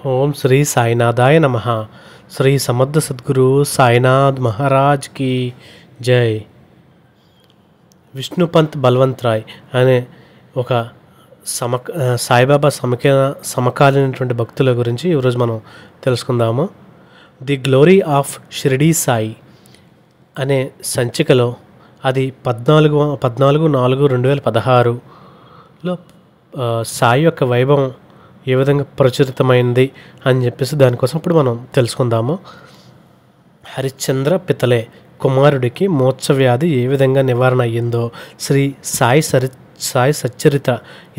ఓం శ్రీ సాయినాథాయ నమః. శ్రీ సమర్థ సద్గురు సాయినాథ్ మహారాజ్ కి జై. విష్ణుపంత్ బల్వంత్ రాయ్ అనే ఒక సాయిబాబా సమకాలీనటువంటి భక్తుల గురించి ఈరోజు మనం తెలుసుకుందాము. The glory of Shirdi Sai అనే సంచికలో అది 14/4/2016లో సాయి యొక్క వైభవం ఏ విధంగా ప్రచురితమైంది అని చెప్పేసి దానికోసం ఇప్పుడు మనం తెలుసుకుందాము. హరిశ్చంద్ర పితలే కుమారుడికి మోత్సవ్యాధి ఏ విధంగా నివారణ అయ్యిందో శ్రీ సాయి సచ్చరిత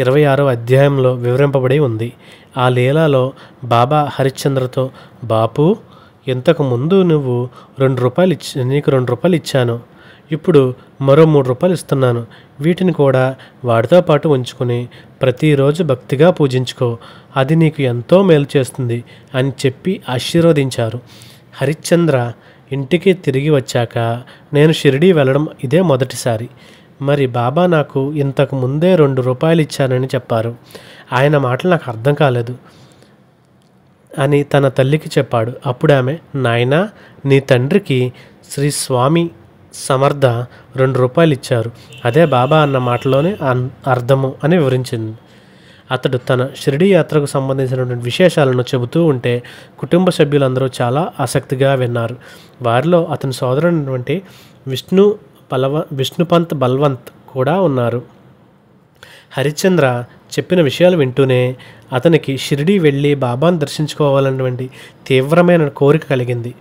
26వ అధ్యాయంలో వివరింపబడి ఉంది. ఆ లీలలో బాబా హరిశ్చంద్రతో, బాపు, ఇంతకు ముందు నువ్వు నీకు 2 రూపాయలు ఇచ్చాను, ఇప్పుడు మరో 3 రూపాయలు ఇస్తున్నాను, వీటిని కూడా వాటితో పాటు ఉంచుకొని ప్రతిరోజు భక్తిగా పూజించుకో, అది నీకు ఎంతో మేలు చేస్తుంది అని చెప్పి ఆశీర్వదించారు. హరిశ్చంద్ర ఇంటికి తిరిగి వచ్చాక నేను షిరిడీ వెళ్ళడం ఇదే మొదటిసారి. మరి బాబా నాకు ఇంతకు ముందే 2 రూపాయలు ఇచ్చానని చెప్పారు. ఆయన మాటలు నాకు అర్థం కాలేదు అని తన తల్లికి చెప్పాడు. అప్పుడు ఆమె, నాయనా, నీ తండ్రికి శ్రీ స్వామి సమర్థ 2 రూపాయలు ఇచ్చారు, అదే బాబా అన్న మాటలోనే అర్థము అని వివరించింది. అతడు తన షిరిడీ యాత్రకు సంబంధించినటువంటి విశేషాలను చెబుతూ ఉంటే కుటుంబ సభ్యులందరూ చాలా ఆసక్తిగా విన్నారు. వారిలో అతని సోదరుడైనటువంటి విష్ణుపంత్ బల్వంత్ కూడా ఉన్నారు. హరిశ్చంద్ర చెప్పిన విషయాలు వింటూనే అతనికి షిరిడీ వెళ్ళి బాబాను దర్శించుకోవాలన్నటువంటి తీవ్రమైన కోరిక కలిగింది.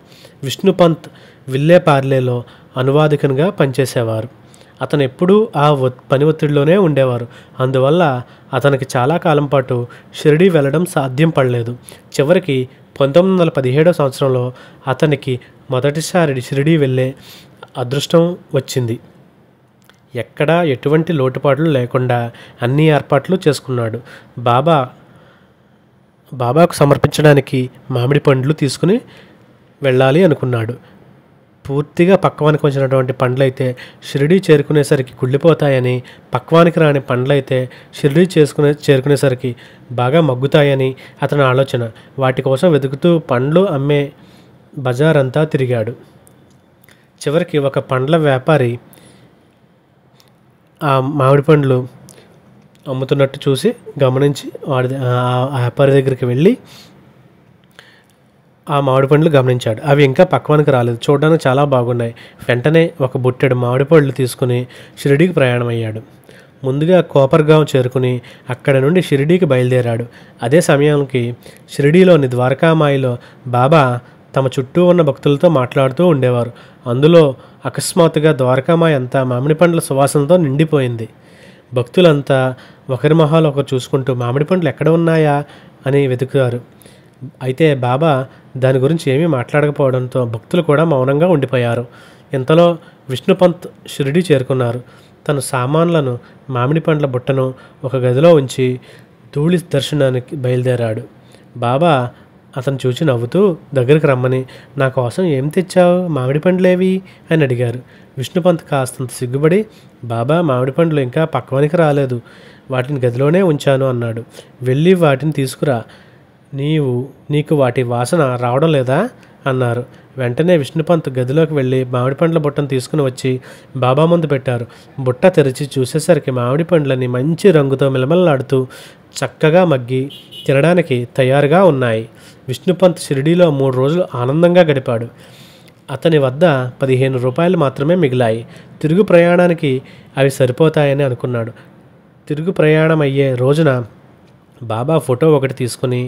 విష్ణుపంత్ విల్లేపార్లేలో అనువాదికునిగా పనిచేసేవారు. అతను ఎప్పుడూ ఆ పని ఒత్తిడిలోనే ఉండేవారు. అందువల్ల అతనికి చాలా కాలం పాటు షిరిడీ వెళ్ళడం సాధ్యం పడలేదు. చివరికి 1917వ సంవత్సరంలో అతనికి మొదటిసారి షిరిడీ వెళ్ళే అదృష్టం వచ్చింది. ఎక్కడా ఎటువంటి లోటుపాట్లు లేకుండా అన్ని ఏర్పాట్లు చేసుకున్నాడు. బాబాకు సమర్పించడానికి మామిడి పండ్లు తీసుకుని వెళ్ళాలి అనుకున్నాడు. పూర్తిగా పక్వానికి వచ్చినటువంటి పండ్లయితే షిరిడీ చేరుకునేసరికి కుళ్ళిపోతాయని, పక్వానికి రాని పండ్లయితే షిరిడీ చేరుకునేసరికి బాగా మగ్గుతాయని అతని ఆలోచన. వాటి కోసం వెతుకుతూ పండ్లు అమ్మే బజార్ అంతా తిరిగాడు. చివరికి ఒక పండ్ల వ్యాపారి ఆ మామిడి పండ్లు అమ్ముతున్నట్టు చూసి గమనించి ఆ వ్యాపారి దగ్గరికి వెళ్ళి ఆ మామిడి పండ్లు గమనించాడు. అవి ఇంకా పక్వానికి రాలేదు, చూడడానికి చాలా బాగున్నాయి. వెంటనే ఒక బుట్టెడు మామిడి పళ్ళు తీసుకుని షిరిడీకి ప్రయాణమయ్యాడు. ముందుగా కోపర్గాం చేరుకుని అక్కడ నుండి షిరిడీకి బయలుదేరాడు. అదే సమయానికి షిరిడీలోని ద్వారకామాయిలో బాబా తమ చుట్టూ ఉన్న భక్తులతో మాట్లాడుతూ ఉండేవారు. అందులో అకస్మాత్తుగా ద్వారకామాయి అంతా మామిడి పండ్ల సువాసనతో నిండిపోయింది. భక్తులంతా ఒకరి మొహాలు ఒకరు చూసుకుంటూ మామిడి పండ్లు ఎక్కడ ఉన్నాయా అని వెతుకుతారు. అయితే బాబా దాని గురించి ఏమీ మాట్లాడకపోవడంతో భక్తులు కూడా మౌనంగా ఉండిపోయారు. ఇంతలో విష్ణుపంత్ షిరిడీ చేరుకున్నారు. తన సామాన్లను, మామిడి పండ్ల బుట్టను ఒక గదిలో ఉంచి ధూళి దర్శనానికి బయలుదేరాడు. బాబా అతను చూచి నవ్వుతూ దగ్గరికి రమ్మని, నా కోసం ఏం తెచ్చావు, మామిడి పండ్లేవి అని అడిగారు. విష్ణుపంత్ కాస్తంత సిగ్గుపడి, బాబా, మామిడి పండ్లు ఇంకా పక్వానికి రాలేదు, వాటిని గదిలోనే ఉంచాను అన్నాడు. వెళ్ళి వాటిని తీసుకురా, నీకు వాటి వాసన రావడం లేదా అన్నారు. వెంటనే విష్ణుపంత్ గదిలోకి వెళ్ళి మామిడి పండ్ల బుట్టను తీసుకుని వచ్చి బాబా ముందు పెట్టారు. బుట్ట తెరిచి చూసేసరికి మామిడి పండ్లని మంచి రంగుతో మిలమిలలాడుతూ చక్కగా మగ్గి తినడానికి తయారుగా ఉన్నాయి. విష్ణుపంత్ షిరిడీలో 3 రోజులు ఆనందంగా గడిపాడు. అతని వద్ద 15 రూపాయలు మాత్రమే మిగిలాయి. తిరుగు ప్రయాణానికి అవి సరిపోతాయని అనుకున్నాడు. తిరుగు ప్రయాణం అయ్యే రోజున బాబా ఫోటో ఒకటి తీసుకుని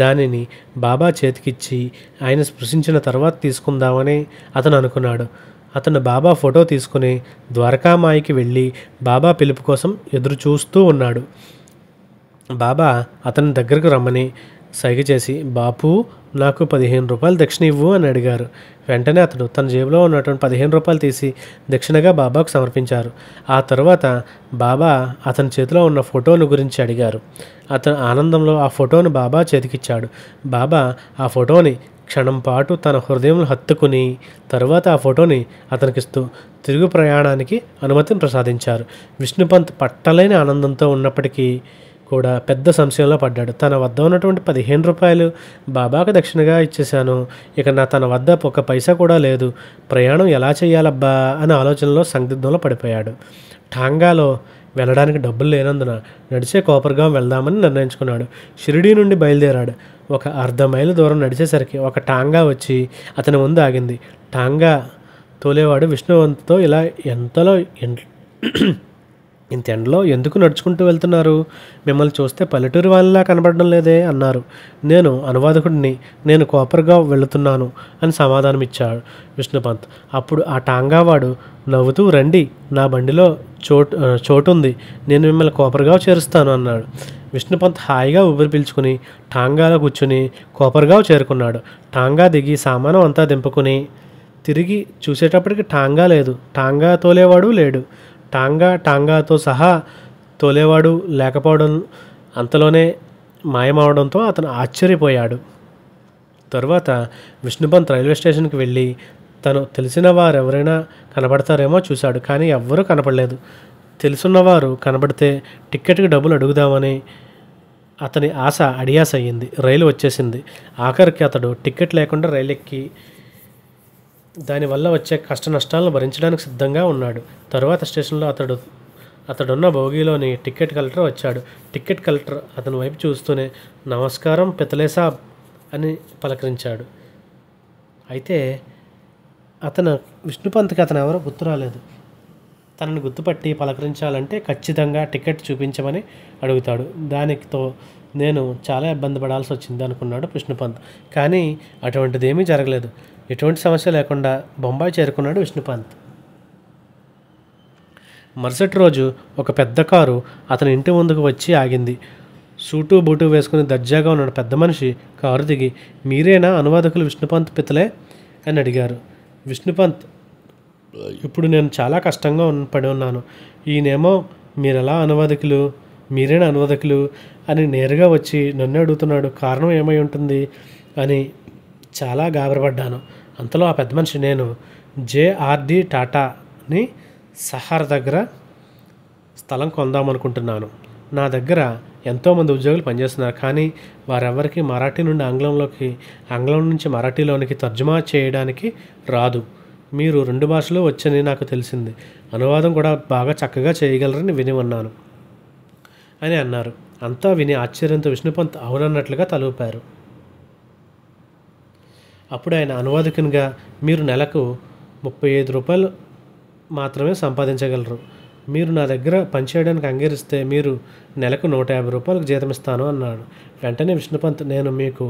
దానిని బాబా చేతికిచ్చి ఆయన స్పృశించిన తర్వాత తీసుకుందామని అతను అనుకున్నాడు. అతను బాబా ఫోటో తీసుకుని ద్వారకామాయికి వెళ్ళి బాబా పిలుపు కోసం ఎదురు చూస్తూ ఉన్నాడు. బాబా అతని దగ్గరకు రమ్మని సైగ చేసి, బాపు, నాకు 15 రూపాయలు దక్షిణ ఇవ్వు అని అడిగారు. వెంటనే అతడు తన జేబులో ఉన్నటువంటి 15 రూపాయలు తీసి దక్షిణగా బాబాకు సమర్పించారు. ఆ తరువాత బాబా అతని చేతిలో ఉన్న ఫోటోను గురించి అడిగారు. అతను ఆనందంలో ఆ ఫోటోను బాబా చేతికిచ్చాడు. బాబా ఆ ఫోటోని క్షణం పాటు తన హృదయంలో హత్తుకుని తరువాత ఆ ఫోటోని అతనికిస్తూ తిరుగు ప్రయాణానికి అనుమతిని ప్రసాదించారు. విష్ణుపంత్ పట్టలేని ఆనందంతో ఉన్నప్పటికీ కూడా పెద్ద సంశయంలో పడ్డాడు. తన వద్ద ఉన్నటువంటి 15 రూపాయలు బాబాకు దక్షిణగా ఇచ్చేశాను. ఇక తన వద్ద ఒక పైసా కూడా లేదు. ప్రయాణం ఎలా చేయాలబ్బా అని ఆలోచనలో సందిగ్ధంలో పడిపోయాడు. టాంగాలో వెళ్ళడానికి డబ్బులు లేనందున నడిచే కోపర్గాం వెళ్దామని నిర్ణయించుకున్నాడు. షిరిడీ నుండి బయలుదేరాడు. ఒక అర్ధ మైలు దూరం నడిచేసరికి ఒక టాంగా వచ్చి అతని ముందు ఆగింది. టాంగా తోలేవాడు విష్ణువంత్తో ఇలా ఇంత ఎండలో ఎందుకు నడుచుకుంటూ వెళ్తున్నారు? మిమ్మల్ని చూస్తే పల్లెటూరు వాళ్ళలా కనబడడం లేదే అన్నారు. నేను అనువాదకుడిని, నేను కోపర్గావ్ వెళుతున్నాను అని సమాధానం ఇచ్చాడు విష్ణుపంత్. అప్పుడు ఆ టాంగావాడు నవ్వుతూ, రండి, నా బండిలో చోటుంది, నేను మిమ్మల్ని కోపర్గావ్ చేరుస్తాను అన్నాడు. విష్ణుపంత్ హాయిగా ఊపిరి పీల్చుకుని టాంగాలో కూర్చుని కోపర్గావ్ చేరుకున్నాడు. టాంగా దిగి సామానం అంతా దింపుకుని తిరిగి చూసేటప్పటికి టాంగా లేదు. టాంగా తోలేవాడు లేడు. టాంగాతో సహా తోలేవాడు లేకపోవడం అంతలోనే మాయమవడంతో అతను ఆశ్చర్యపోయాడు. తరువాత విష్ణుపంత్ రైల్వే స్టేషన్కి వెళ్ళి తను తెలిసిన వారు ఎవరైనా కనబడతారేమో చూశాడు. కానీ ఎవ్వరూ కనపడలేదు. తెలుసున్నవారు కనబడితే టిక్కెట్కి డబ్బులు అడుగుదామని అతని ఆశ అడియాస అయ్యింది. రైలు వచ్చేసింది. ఆఖరికి అతడు టిక్కెట్ లేకుండా రైలు ఎక్కి దానివల్ల వచ్చే కష్ట నష్టాలను భరించడానికి సిద్ధంగా ఉన్నాడు. తరువాత స్టేషన్లో అతడున్న బోగీలోని టిక్కెట్ కలెక్టర్ వచ్చాడు. టిక్కెట్ కలెక్టర్ అతని వైపు చూస్తూనే నమస్కారం పితలేసాబ్ అని పలకరించాడు. అయితే విష్ణుపంత్కి అతను ఎవరో గుర్తు రాలేదు. తనని గుర్తుపట్టి పలకరించాలంటే ఖచ్చితంగా టికెట్ చూపించమని అడుగుతాడు. దానితో నేను చాలా ఇబ్బంది పడాల్సి వచ్చింది అనుకున్నాడు విష్ణుపంత్. కానీ అటువంటిది ఏమీ జరగలేదు. ఎటువంటి సమస్య లేకుండా బొంబాయి చేరుకున్నాడు విష్ణుపంత్. మరుసటి రోజు ఒక పెద్ద కారు అతని ఇంటి ముందుకు వచ్చి ఆగింది. సూటు బూటు వేసుకుని దర్జాగా ఉన్న పెద్ద మనిషి కారు దిగి, మీరేనా అనువాదకులు విష్ణుపంత్ పితలే అని అడిగారు. విష్ణుపంత్, ఇప్పుడు నేను చాలా కష్టంగా పడి ఉన్నాను. ఈయనేమో మీరెలా అనువాదకులు, మీరేనా అనువాదకులు అని నేరుగా వచ్చి నన్ను అడుగుతున్నాడు. కారణం ఏమై ఉంటుంది అని చాలా గాబరపడ్డాను. అంతలో ఆ పెద్ద మనిషి, నేను జేఆర్డి టాటాని సహార్ దగ్గర స్థలం కొందామనుకుంటున్నాను. నా దగ్గర ఎంతోమంది ఉద్యోగులు పనిచేస్తున్నారు. కానీ వారెవరికి మరాఠీ నుండి ఆంగ్లం నుంచి మరాఠీలోనికి తర్జుమా చేయడానికి రాదు. మీరు 2 భాషలు వచ్చని నాకు తెలిసింది. అనువాదం కూడా బాగా చక్కగా చేయగలరని విని ఉన్నాను అని అన్నారు. అంతా విని ఆశ్చర్యంతో విష్ణుపంత్ అవునన్నట్లుగా తలూపారు. అప్పుడు ఆయన అనువాదకునిగా, మీరు నెలకు 35 రూపాయలు మాత్రమే సంపాదించగలరు. మీరు నా దగ్గర పనిచేయడానికి అంగీకరిస్తే మీరు నెలకు 150 రూపాయలకు జీతం ఇస్తాను అన్నాడు. వెంటనే విష్ణుపంత్, నేను మీకు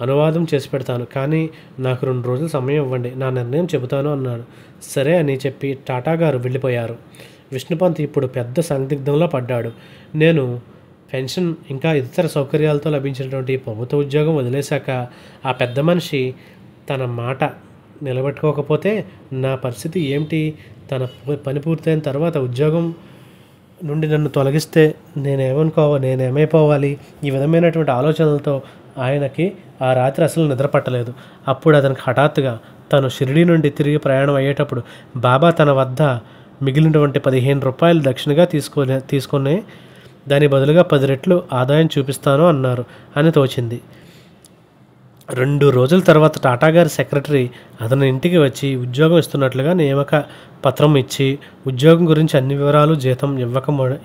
అనువాదం చేసి పెడతాను, కానీ నాకు 2 రోజులు సమయం ఇవ్వండి, నా నిర్ణయం చెబుతాను అన్నాడు. సరే అని చెప్పి టాటా గారు వెళ్ళిపోయారు. విష్ణుపంత్ ఇప్పుడు పెద్ద సందిగ్ధంలో పడ్డాడు. నేను పెన్షన్ ఇంకా ఇతర సౌకర్యాలతో లభించినటువంటి ప్రభుత్వ ఉద్యోగం వదిలేశాక ఆ పెద్ద మనిషి తన మాట నిలబెట్టుకోకపోతే నా పరిస్థితి ఏమిటి? తన పని పూర్తయిన తర్వాత ఉద్యోగం నుండి నన్ను తొలగిస్తే నేనేమైపోవాలి? ఈ విధమైనటువంటి ఆలోచనలతో ఆయనకి ఆ రాత్రి అసలు నిద్రపట్టలేదు. అప్పుడు అతనికి హఠాత్తుగా తను షిరిడీ నుండి తిరిగి ప్రయాణం అయ్యేటప్పుడు బాబా తన వద్ద మిగిలినటువంటి 15 రూపాయలు దక్షిణగా తీసుకొని దాని బదులుగా 10 రెట్లు ఆదాయం చూపిస్తాను అన్నారు అని తోచింది. 2 రోజుల తర్వాత టాటా గారి సెక్రటరీ అతని ఇంటికి వచ్చి ఉద్యోగం ఇస్తున్నట్లుగా నియామక పత్రం ఇచ్చి ఉద్యోగం గురించి అన్ని వివరాలు, జీతం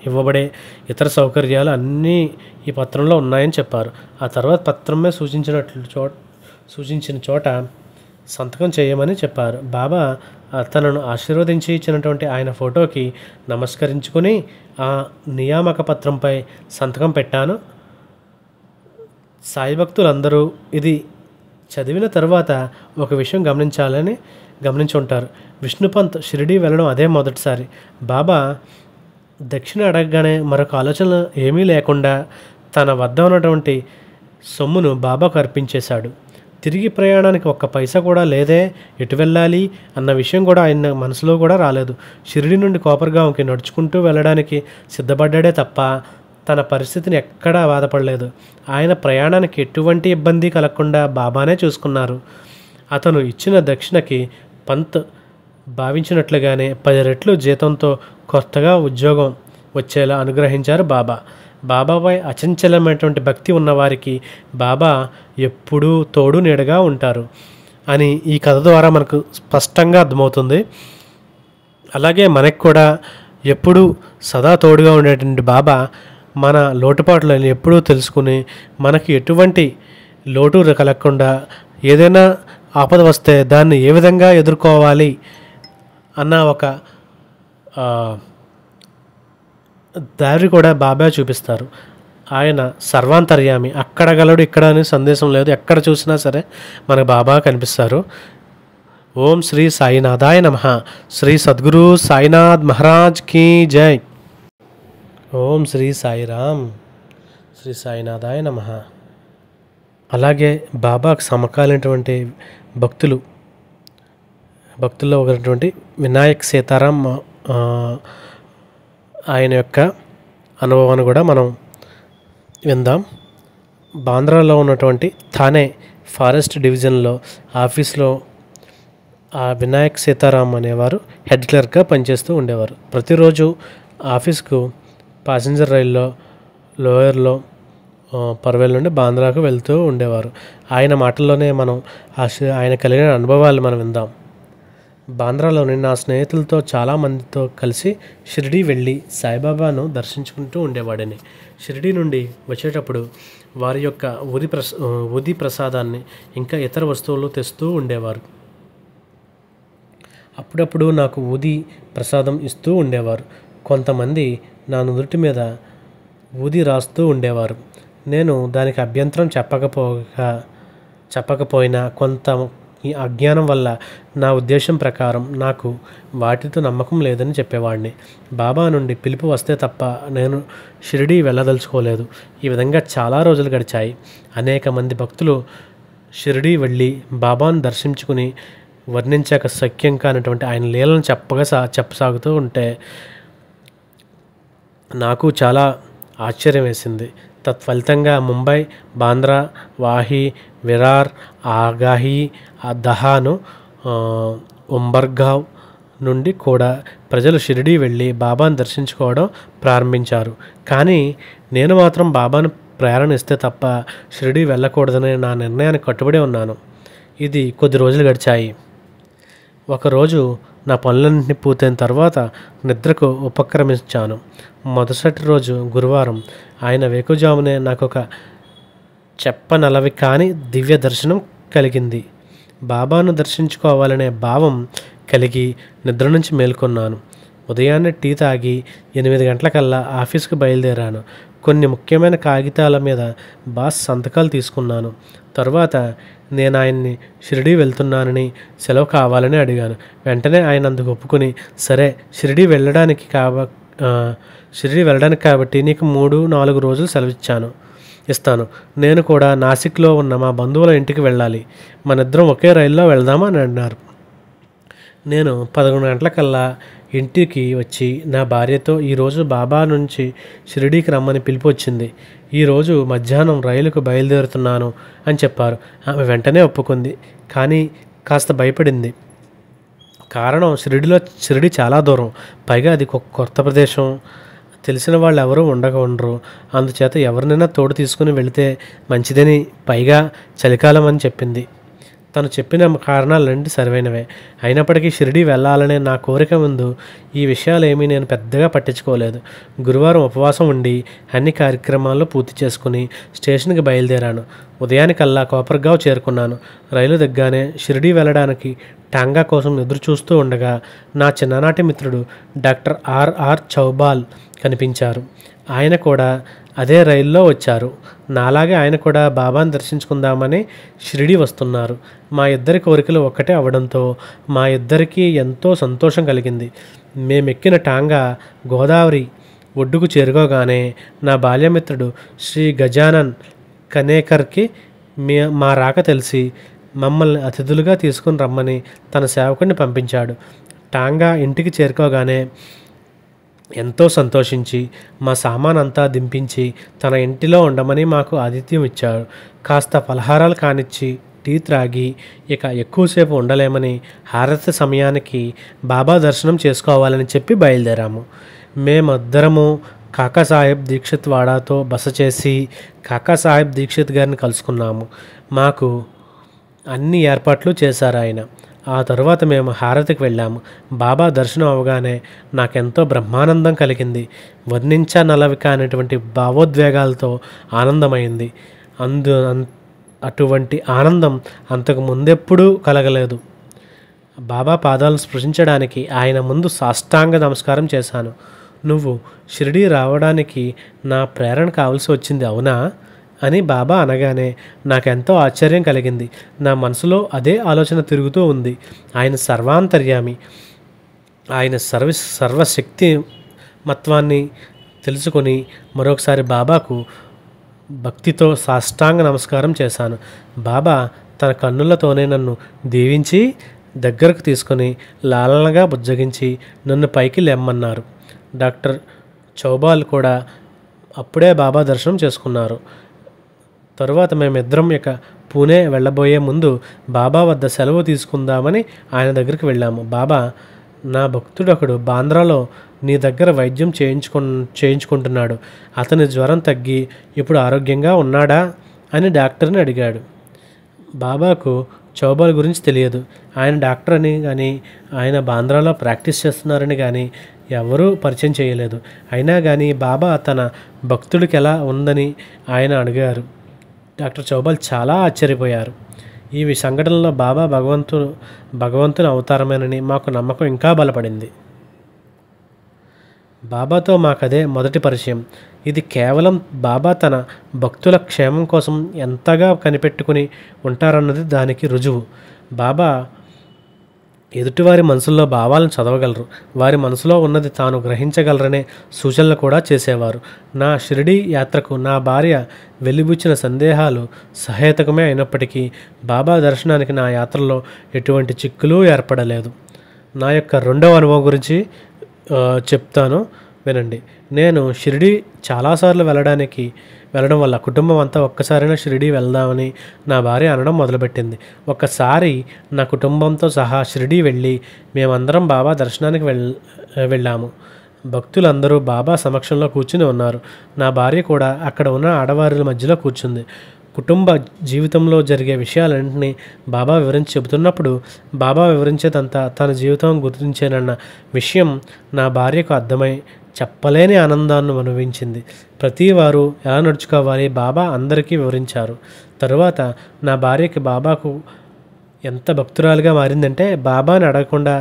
ఇవ్వబడే ఇతర సౌకర్యాలు అన్నీ ఈ పత్రంలో ఉన్నాయని చెప్పారు. ఆ తర్వాత పత్రమే సూచించిన చోట సంతకం చేయమని చెప్పారు. బాబా తనను ఆశీర్వదించి ఇచ్చినటువంటి ఆయన ఫోటోకి నమస్కరించుకొని ఆ నియామక పత్రంపై సంతకం పెట్టాను. సాయి భక్తులందరూ ఇది చదివిన తర్వాత ఒక విషయం గమనించి ఉంటారు. విష్ణుపంత్ షిరిడీ వెళ్ళడం అదే మొదటిసారి. బాబా దక్షిణ అడగగానే మరొక ఆలోచన ఏమీ లేకుండా తన వద్ద ఉన్నటువంటి సొమ్మును బాబాకు అర్పించేశాడు. తిరిగి ప్రయాణానికి 1 పైసా కూడా లేదే, ఎటు వెళ్ళాలి అన్న విషయం కూడా ఆయన మనసులో కూడా రాలేదు. షిరిడీ నుండి కోపర్గాంకి నడుచుకుంటూ వెళ్ళడానికి సిద్ధపడ్డాడే తప్ప తన పరిస్థితిని ఎక్కడా బాధపడలేదు. ఆయన ప్రయాణానికి ఎటువంటి ఇబ్బంది కలగకుండా బాబానే చూసుకున్నారు. అతను ఇచ్చిన దక్షిణకి పంత్ భావించినట్లుగానే 10 రెట్లు జీతంతో కొత్తగా ఉద్యోగం వచ్చేలా అనుగ్రహించారు బాబా. బాబాపై అచంచలమైనటువంటి భక్తి ఉన్నవారికి బాబా ఎప్పుడూ తోడు నీడగా ఉంటారు అని ఈ కథ ద్వారా మనకు స్పష్టంగా అర్థమవుతుంది. అలాగే మనకు కూడా ఎప్పుడూ సదా తోడుగా ఉండేటువంటి బాబా మన లోటుపాట్లను ఎప్పుడూ తెలుసుకుని మనకి ఎటువంటి లోటు కలగకుండా ఏదైనా ఆపద వస్తే దాన్ని ఏ విధంగా ఎదుర్కోవాలి అన్న ఒక దారి కూడా బాబా చూపిస్తారు. ఆయన సర్వాంతర్యామి, అక్కడ గలడు ఇక్కడ అని సందేశం లేదు, ఎక్కడ చూసినా సరే మన బాబా కనిపిస్తారు. ఓం శ్రీ సాయినాథాయ నమః. శ్రీ సద్గురు సాయినాథ్ మహారాజ్ కీ జై. ఓం శ్రీ సాయిరామ్. శ్రీ సాయినాథాయ నమః. అలాగే బాబాకు సమకాలీనటువంటి భక్తుల్లో ఒకటువంటి వినాయక్ సీతారాం ఆయన యొక్క అనుభవాన్ని కూడా మనం విందాం. బాంద్రాలో ఉన్నటువంటి థానే ఫారెస్ట్ డివిజన్లో ఆఫీస్లో ఆ వినాయక్ సీతారాం అనేవారు హెడ్ క్లర్క్గా పనిచేస్తూ ఉండేవారు. ప్రతిరోజు ఆఫీస్కు ప్యాసింజర్ రైల్లో లోయర్లో పర్వేల్ నుండి బాంద్రాకు వెళ్తూ ఉండేవారు. ఆయన మాటల్లోనే మనం ఆయన కలిగిన అనుభవాలు మనం విందాం. బాంద్రాలోని నా స్నేహితులతో చాలామందితో కలిసి షిరిడీ వెళ్ళి సాయిబాబాను దర్శించుకుంటూ ఉండేవాడిని. షిరిడీ నుండి వచ్చేటప్పుడు వారి యొక్క ఉది ప్రసాదాన్ని ఇంకా ఇతర వస్తువులు తెస్తూ ఉండేవారు. అప్పుడప్పుడు నాకు ఊది ప్రసాదం ఇస్తూ ఉండేవారు. కొంతమంది నా నుదుటి మీద ఊది రాస్తూ ఉండేవారు. నేను దానికి అభ్యంతరం చెప్పకపోయినా కొంత ఈ అజ్ఞానం వల్ల నా ఉద్దేశం ప్రకారం నాకు వాటితో నమ్మకం లేదని చెప్పేవాడిని. బాబా నుండి పిలుపు వస్తే తప్ప నేను షిరిడీ వెళ్ళదలుచుకోలేదు. ఈ విధంగా చాలా రోజులు గడిచాయి. అనేక మంది భక్తులు షిరిడీ వెళ్ళి బాబాను దర్శించుకుని వర్ణించాక సఖ్యం కానటువంటి ఆయన లీలను చెప్పసాగుతూ ఉంటే నాకు చాలా ఆశ్చర్యం వేసింది. తత్ఫలితంగా ముంబై, బాంద్రా, వాహి, విరార్, ఆగాహి, దహాను, ఉంబర్గావ్ నుండి కూడా ప్రజలు షిరిడీ వెళ్ళి బాబాను దర్శించుకోవడం ప్రారంభించారు. కానీ నేను మాత్రం బాబాను ప్రేరణ ఇస్తే తప్ప షిరిడీ వెళ్ళకూడదనే నా నిర్ణయానికి కట్టుబడి ఉన్నాను. ఇది కొద్ది రోజులు గడిచాయి. ఒకరోజు నా పనులన్నింటినీ పూర్తయిన తర్వాత నిద్రకు ఉపక్రమించాను. మొదటి రోజు గురువారం. ఆయన వేకుజామునే నాకు ఒక చెప్పనలవి కాని దివ్య దర్శనం కలిగింది. బాబాను దర్శించుకోవాలనే భావం కలిగి నిద్ర నుంచి మేల్కొన్నాను. ఉదయాన్నే టీ తాగి 8 గంటలకల్లా ఆఫీస్కి బయలుదేరాను. కొన్ని ముఖ్యమైన కాగితాల మీద బాస్ సంతకాలు తీసుకున్నాను. తర్వాత నేను ఆయన్ని షిరిడీ వెళ్తున్నానని సెలవు కావాలని అడిగాను. వెంటనే ఆయన అందుకు ఒప్పుకొని, సరే షిరిడీ వెళ్ళడానికి కాబట్టి నీకు 3-4 రోజులు సెలవు ఇస్తాను. నేను కూడా నాసిక్లో ఉన్న మా బంధువుల ఇంటికి వెళ్ళాలి. మనిద్దరం ఒకే రైల్లో వెళ్దామా అని అన్నారు. నేను 11 గంటలకల్లా ఇంటికి వచ్చి నా భార్యతో ఈరోజు బాబా నుంచి షిరిడీకి రమ్మని పిలుపు వచ్చింది. ఈరోజు మధ్యాహ్నం రైలుకు బయలుదేరుతున్నాను అని చెప్పారు. ఆమె వెంటనే ఒప్పుకుంది. కానీ కాస్త భయపడింది. కారణం షిరిడీ చాలా దూరం, పైగా అది కొత్త ప్రదేశం, తెలిసిన వాళ్ళు ఎవరూ ఉండరు. అందుచేత ఎవరినైనా తోడు తీసుకుని వెళితే మంచిదని, పైగా చలికాలం అని చెప్పింది. తను చెప్పిన కారణాలన్నీ సరైనవే. అయినప్పటికీ షిరిడీ వెళ్ళాలనే నా కోరిక ముందు ఈ విషయాలేమీ నేను పెద్దగా పట్టించుకోలేదు. గురువారం ఉపవాసం ఉండి అన్ని కార్యక్రమాలు పూర్తి చేసుకుని స్టేషన్కి బయలుదేరాను. ఉదయానికల్లా కోపర్గావ్ చేరుకున్నాను. రైలు దిగ్గానే షిరిడీ వెళ్ళడానికి టాంగా కోసం ఎదురు చూస్తూ ఉండగా నా చిన్ననాటి మిత్రుడు డాక్టర్ ఆర్ చౌబాల్ కనిపించారు. ఆయన కూడా అదే రైల్లో వచ్చారు. నాలాగే ఆయన కూడా బాబాను దర్శించుకుందామని షిరిడీ వస్తున్నారు. మా ఇద్దరి కోరికలు ఒక్కటే అవడంతో మా ఇద్దరికీ ఎంతో సంతోషం కలిగింది. మేమెక్కిన టాంగా గోదావరి ఒడ్డుకు చేరుకోగానే నా బాల్యమిత్రుడు శ్రీ గజానన్ కనేకర్కి మా రాక తెలిసి మమ్మల్ని అతిథులుగా తీసుకుని రమ్మని తన సేవకుడిని పంపించాడు. టాంగా ఇంటికి చేరుకోగానే ఎంతో సంతోషించి మా సామాన్ అంతా దింపించి తన ఇంటిలో ఉండమని మాకు ఆతిథ్యం ఇచ్చాడు. కాస్త పలహారాలు కానిచ్చి టీ త్రాగి ఇక ఎక్కువసేపు ఉండలేమని హారతి సమయానికి బాబా దర్శనం చేసుకోవాలని చెప్పి బయలుదేరాము. మేమిద్దరము కాకాసాహెబ్ దీక్షిత్ వాడాతో బస చేసి కాకాసాహెబ్ దీక్షిత్ గారిని కలుసుకున్నాము. మాకు అన్ని ఏర్పాట్లు చేశారు ఆయన. ఆ తరువాత మేము హారతికి వెళ్ళాము. బాబా దర్శనం అవగానే నాకెంతో బ్రహ్మానందం కలిగింది. వర్ణించనలవి కానిటువంటి భావోద్వేగాలతో ఆనందమైంది. అటువంటి ఆనందం అంతకు ముందెప్పుడూ కలగలేదు. బాబా పాదాలను స్పృశించడానికి ఆయన ముందు సాష్టాంగ నమస్కారం చేశాను. నువ్వు షిరిడీ రావడానికి నా ప్రేరణ కావాల్సి వచ్చింది అవునా అని బాబా అనగానే నాకెంతో ఆశ్చర్యం కలిగింది. నా మనసులో అదే ఆలోచన తిరుగుతూ ఉంది. ఆయన సర్వాంతర్యామి. ఆయన సర్వశక్తి మత్వాన్ని తెలుసుకొని మరొకసారి బాబాకు భక్తితో సాష్టాంగ నమస్కారం చేశాను. బాబా తన కన్నులతోనే నన్ను దీవించి దగ్గరకు తీసుకొని లాలనగా బుజ్జగించి నన్ను పైకి లెమ్మన్నారు. డాక్టర్ చౌబాల్ కూడా అప్పుడే బాబా దర్శనం చేసుకున్నారు. తరువాత మేమిద్దరం పూణే వెళ్ళబోయే ముందు బాబా వద్ద సెలవు తీసుకుందామని ఆయన దగ్గరికి వెళ్ళాము. బాబా, నా భక్తుడొకడు బాంద్రాలో నీ దగ్గర వైద్యం చేయించుకుంటున్నాడు. అతని జ్వరం తగ్గి ఇప్పుడు ఆరోగ్యంగా ఉన్నాడా అని డాక్టర్ని అడిగాడు. బాబాకు చౌబాల్ గురించి తెలియదు. ఆయన డాక్టర్ అని కానీ ఆయన బాంద్రాలో ప్రాక్టీస్ చేస్తున్నారని కానీ ఎవరూ పరిచయం చేయలేదు. అయినా కానీ బాబా తన భక్తుడికి ఎలా ఉందని ఆయన అడిగారు. డాక్టర్ చౌబాల్ చాలా ఆశ్చర్యపోయారు. ఈ సంఘటనలో బాబా భగవంతుని అవతారమేనని మాకు నమ్మకం ఇంకా బలపడింది. బాబాతో మాకదే మొదటి పరిచయం. ఇది కేవలం బాబా తన భక్తుల క్షేమం కోసం ఎంతగా కనిపెట్టుకుని ఉంటారన్నది దానికి రుజువు. బాబా ఎదుటివారి మనసుల్లో భావాలను చదవగలరు. వారి మనసులో ఉన్నది తాను గ్రహించగలరనే సూచనలు కూడా చేసేవారు. నా షిరిడీ యాత్రకు నా భార్య వెలిబుచ్చిన సందేహాలు సహేతుకమే అయినప్పటికీ బాబా దర్శనానికి నా యాత్రలో ఎటువంటి చిక్కులు ఏర్పడలేదు. నా యొక్క రెండవ అనుభవం గురించి చెప్తాను, వినండి. నేను షిరిడీ చాలాసార్లు వెళ్ళడం వల్ల కుటుంబం అంతా ఒక్కసారైనా షిరిడీ వెళ్దామని నా భార్య అనడం మొదలుపెట్టింది. ఒక్కసారి నా కుటుంబంతో సహా షిరిడీ వెళ్ళి మేమందరం బాబా దర్శనానికి వెళ్ళాము. భక్తులందరూ బాబా సమక్షంలో కూర్చుని ఉన్నారు. నా భార్య కూడా అక్కడ ఉన్న ఆడవారి మధ్యలో కూర్చుంది. కుటుంబ జీవితంలో జరిగే విషయాలన్నింటినీ బాబా వివరించి చెబుతున్నప్పుడు బాబా వివరించేదంతా తన జీవితం గుర్తించేనన్న విషయం నా భార్యకు అర్థమై చెప్పలేని ఆనందాన్ని అనుభవించింది. ప్రతి వారు ఎలా నడుచుకోవాలి బాబా అందరికీ వివరించారు. తరువాత నా భార్యకి బాబాకు ఎంత భక్తురాలుగా మారిందంటే బాబాని అడగకుండా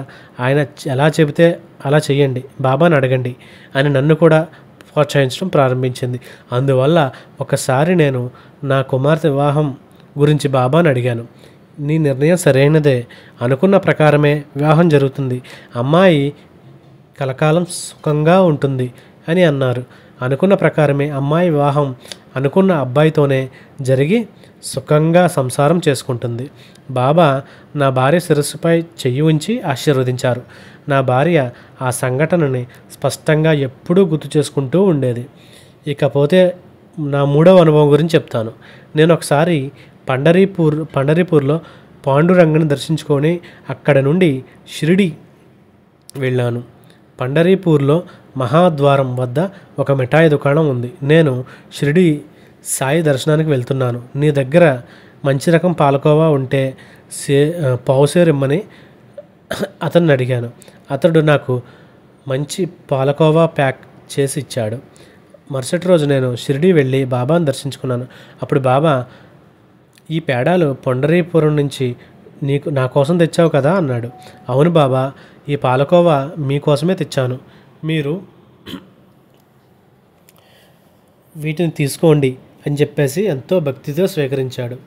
ఆయన ఎలా చెబితే అలా చెయ్యండి, బాబాని అడగండి అని నన్ను కూడా ప్రోత్సహించడం ప్రారంభించింది. అందువల్ల ఒకసారి నేను నా కుమార్తె వివాహం గురించి బాబాని అడిగాను. నీ నిర్ణయం సరైనదే, అనుకున్న ప్రకారమే వివాహం జరుగుతుంది, అమ్మాయి కలకాలం సుఖంగా ఉంటుంది అని అన్నారు. అనుకున్న ప్రకారమే అమ్మాయి వివాహం అనుకున్న అబ్బాయితోనే జరిగి సుఖంగా సంసారం చేసుకుంటుంది. బాబా నా భార్య శిరస్సుపై చెయ్యి ఉంచి ఆశీర్వదించారు. నా భార్య ఆ సంఘటనని స్పష్టంగా ఎప్పుడూ గుర్తు చేసుకుంటూ ఉండేది. ఇకపోతే నా మూడవ అనుభవం గురించి చెప్తాను. నేను ఒకసారి పండరీపూర్లో పాండురంగని దర్శించుకొని అక్కడ నుండి షిరిడి వెళ్ళాను. పండరీపూర్లో మహాద్వారం వద్ద ఒక మిఠాయి దుకాణం ఉంది. నేను షిరిడి సాయి దర్శనానికి వెళ్తున్నాను. నీ దగ్గర మంచి రకం పాలకోవా ఉంటే పావుసేరిమ్మని అతన్ని అడిగాను. అతడు నాకు మంచి పాలకోవా ప్యాక్ చేసి ఇచ్చాడు. మరుసటి రోజు నేను షిరిడి వెళ్ళి బాబాను దర్శించుకున్నాను. అప్పుడు బాబా, ఈ పేడాలు పండరీపురం నుంచి నా కోసం తెచ్చావు కదా అన్నాడు. అవును బాబా, ఈ పాలకోవా మీకోసమే తెచ్చాను, మీరు వీటిని తీసుకోండి అని చెప్పేసి ఎంతో భక్తితో స్వీకరించాడు.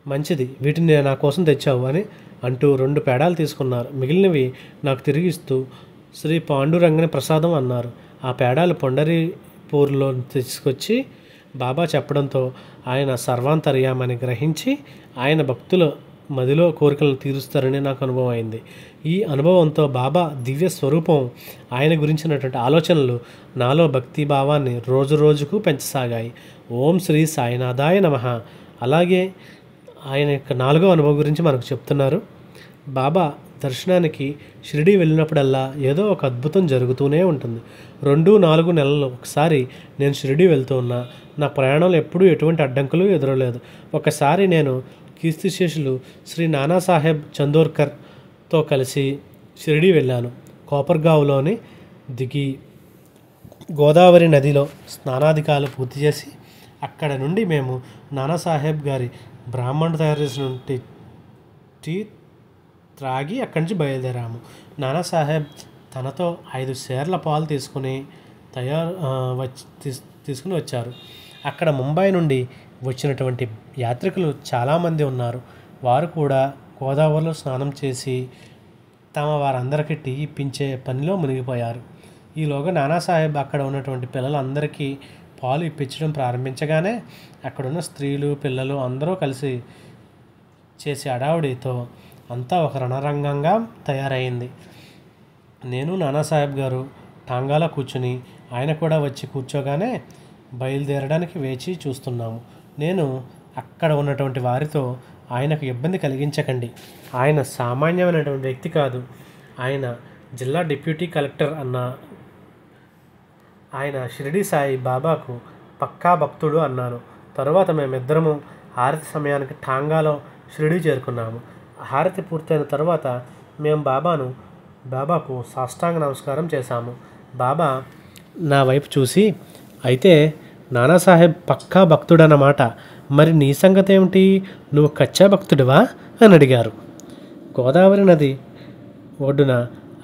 మంచిది, వీటిని నా కోసం తెచ్చావు అని అంటూ 2 పేడాలు తీసుకున్నారు. మిగిలినవి నాకు తిరిగిస్తూ శ్రీ పాండురంగని ప్రసాదం అన్నారు. ఆ పేడాలు పండరీపూర్లో తీసుకొచ్చి బాబా చెప్పడంతో ఆయన సర్వాంతర్యామని గ్రహించి ఆయన భక్తుల మదిలో కోరికలను తీరుస్తారని నాకు అనుభవం అయింది. ఈ అనుభవంతో బాబా దివ్య స్వరూపం, ఆయన గురించినటువంటి ఆలోచనలు నాలో భక్తి భావాన్ని రోజు రోజుకు పెంచసాగాయి. ఓం శ్రీ సాయినాథాయ నమః. అలాగే ఆయన యొక్క 4వ అనుభవం గురించి మనకు చెప్తున్నారు. బాబా దర్శనానికి షిరిడి వెళ్ళినప్పుడల్లా ఏదో ఒక అద్భుతం జరుగుతూనే ఉంటుంది. 2-4 నెలలు ఒకసారి నేను షిరిడి వెళ్తూ ఉన్నా. నా ప్రయాణంలో ఎప్పుడూ ఎటువంటి అడ్డంకులు ఎదురలేదు. ఒకసారి నేను కీర్తిశేషులు శ్రీ నానాసాహెబ్ చందోర్కర్తో కలిసి షిరిడి వెళ్ళాను. కోపర్గావ్లోని దిగి గోదావరి నదిలో స్నానాధికాలు పూర్తి చేసి అక్కడ నుండి మేము నానాసాహెబ్ గారి బ్రాహ్మణుడు తయారు చేసిన టీ త్రాగి అక్కడి నుంచి బయలుదేరాము. నానాసాహెబ్ తనతో 5 సేర్ల పాలు తీసుకుని వచ్చారు. అక్కడ ముంబై నుండి వచ్చినటువంటి యాత్రికులు చాలామంది ఉన్నారు. వారు కూడా గోదావరిలో స్నానం చేసి వారందరికీ టీ ఇప్పించే పనిలో మునిగిపోయారు. ఈలోగా నానాసాహెబ్ అక్కడ ఉన్నటువంటి పిల్లలందరికీ పాలు ఇప్పించడం ప్రారంభించగానే అక్కడున్న స్త్రీలు, పిల్లలు అందరూ కలిసి చేసే అడావుడితో అంతా ఒక రణరంగంగా తయారైంది. నేను, నానాసాహెబ్ గారు టాంగాలో కూర్చుని ఆయన కూడా వచ్చి కూర్చోగానే బయలుదేరడానికి వేచి చూస్తున్నాము. నేను అక్కడ ఉన్నటువంటి వారితో, ఆయనకు ఇబ్బంది కలిగించకండి, ఆయన సామాన్యమైనటువంటి వ్యక్తి కాదు, ఆయన జిల్లా డిప్యూటీ కలెక్టర్ ఆయన షిరిడి సాయి బాబాకు పక్కా భక్తుడు అన్నాను. తరువాత మేమిద్దరము హారతి సమయానికి టాంగాలో షిరిడి చేరుకున్నాము. హారతి పూర్తయిన తర్వాత మేము బాబాకు సాష్టాంగ నమస్కారం చేశాము. బాబా నా వైపు చూసి, అయితే నానాసాహెబ్ పక్కా భక్తుడన్నమాట, మరి నీ సంగతి ఏమిటి, నువ్వు కచ్చా భక్తుడివా అని అడిగారు. గోదావరి నది ఒడ్డున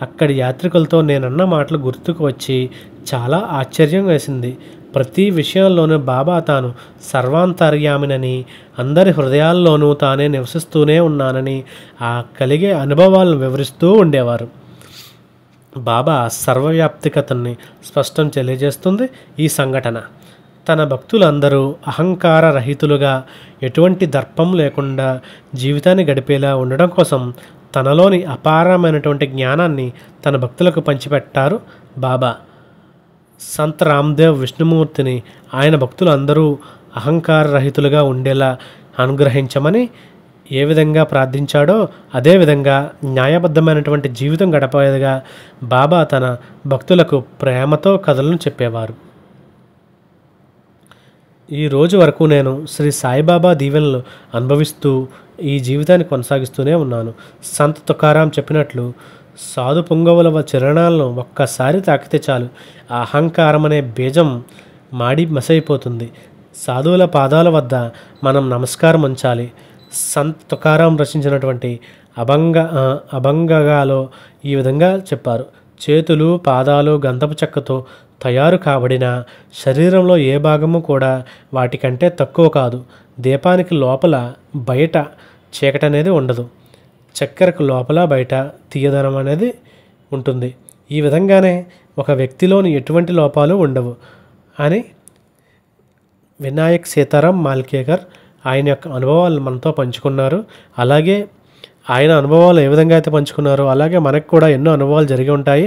అక్కడి యాత్రికులతో నేనన్న మాటలు గుర్తుకు వచ్చి చాలా ఆశ్చర్యం వేసింది. ప్రతి విషయంలోనూ బాబా తాను సర్వాంతర్యామినని, అందరి హృదయాల్లోనూ తానే నివసిస్తూనే ఉన్నానని ఆ కలిగే అనుభవాలను వివరిస్తూ ఉండేవారు. బాబా సర్వవ్యాప్తికతని స్పష్టం తెలియజేస్తుంది ఈ సంఘటన. తన భక్తులందరూ అహంకార రహితులుగా, ఎటువంటి దర్పం లేకుండా జీవితాన్ని గడిపేలా ఉండడం కోసం తనలోని అపారమైనటువంటి జ్ఞానాన్ని తన భక్తులకు పంచిపెట్టారు బాబా. సంత్ రామ్దేవ్ విష్ణుమూర్తిని ఆయన భక్తులు అందరూ అహంకార రహితులుగా ఉండేలా అనుగ్రహించమని ఏ విధంగా ప్రార్థించాడో అదేవిధంగా న్యాయబద్ధమైనటువంటి జీవితం గడపేదిగా బాబా తన భక్తులకు ప్రేమతో కథలను చెప్పేవారు. ఈ రోజు వరకు నేను శ్రీ సాయిబాబా దీవెనలు అనుభవిస్తూ ఈ జీవితాన్ని కొనసాగిస్తూనే ఉన్నాను. సంత్ తుకారాం చెప్పినట్లు, సాధు పుంగవుల చరణాలను ఒక్కసారి తాకితే చాలు, ఆ అహంకారం అనే బీజం మాడి మసైపోతుంది. సాధువుల పాదాల వద్ద మనం నమస్కారం ఉంచాలి. సంత్ తుకారాం రచించినటువంటి అభంగగాలో ఈ విధంగా చెప్పారు: చేతులు, పాదాలు గంధపు చెక్కతో తయారు కాబడిన శరీరంలో ఏ భాగము కూడా వాటికంటే తక్కువ కాదు. దీపానికి లోపల బయట చీకటి అనేది ఉండదు. చక్కెరకు లోపల బయట తీయదనం అనేది ఉంటుంది. ఈ విధంగానే ఒక వ్యక్తిలోని ఎటువంటి లోపాలు ఉండవు అని వినాయక్ సీతారాం మాల్కేకర్ ఆయన యొక్క అనుభవాలు మనతో పంచుకున్నారు. అలాగే ఆయన అనుభవాలు ఏ విధంగా అయితే పంచుకున్నారో అలాగే మనకు కూడా ఎన్నో అనుభవాలు జరిగి ఉంటాయి.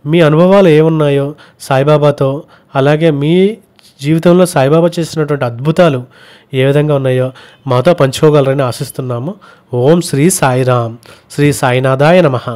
మీ అనుభవాలు ఏమున్నాయో సాయిబాబాతో, అలాగే మీ జీవితంలో సాయిబాబా చేసినటువంటి అద్భుతాలు ఏ విధంగా ఉన్నాయో మాతో పంచుకోగలరని ఆశిస్తున్నాము. ఓం శ్రీ సాయిరామ్. శ్రీ సాయినాథాయ నమః.